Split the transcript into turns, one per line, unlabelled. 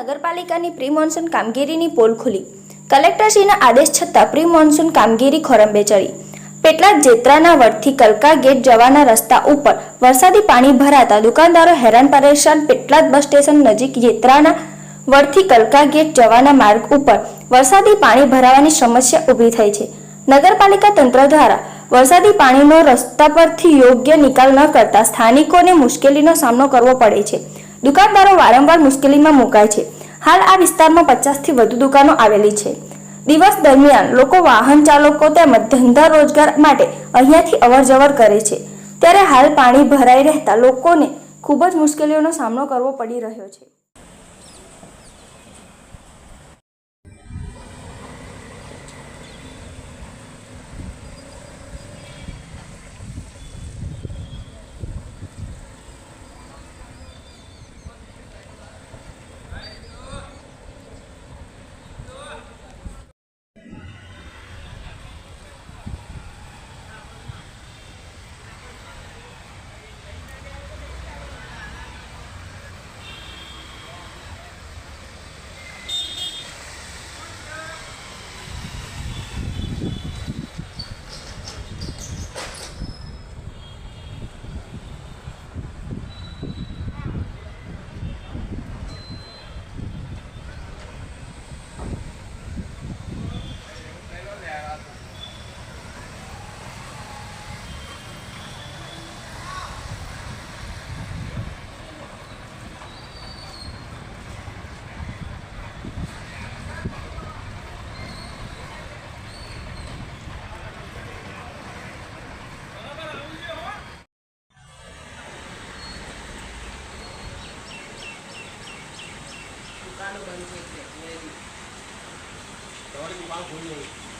નગરપાલિકાની pre monsoon કામગીરીની pole ખુલી। કલેક્ટરશ્રીના આદેશ છતાં પ્રી મોન્સૂન કામગીરી ખોરંભે ચડી। પેટલાદ જેતરાના વડથી કલકા ગેટ જવાના રસ્તા ઉપર વરસાદી પાણી ભરાતા દુકાનદારો હેરાન પરેશાન। પેટલાદ બસ સ્ટેશન નજીક જેતરાના વડથી કલકા ગેટ જવાના માર્ગ ઉપર વરસાદી પાણી ભરાવાની સમસ્યા ઊભી થઈ છે। નગરપાલિકા તંત્ર દ્વારા વરસાદી પાણીનો રસ્તા પરથી યોગ્ય નિકાલ ન કરતા સ્થાનિકોને મુશ્કેલીનો સામનો કરવો પડે છે। દુકાનદારો વારંવાર મુશ્કેલીમાં મુકાય છે। હાલ આ વિસ્તારમાં 50થી વધુ દુકાનો આવેલી છે। દિવસ દરમિયાન લોકો વાહન ચાલકો તેમજ ધંધા રોજગાર માટે અહીંયાથી અવરજવર કરે છે, ત્યારે હાલ પાણી ભરાઈ રહેતા લોકોને ખૂબ જ મુશ્કેલીઓનો સામનો કરવો પડી રહ્યો છે।
દુકાનો બંધ છે એટલે તમારી દુકાન ખોલી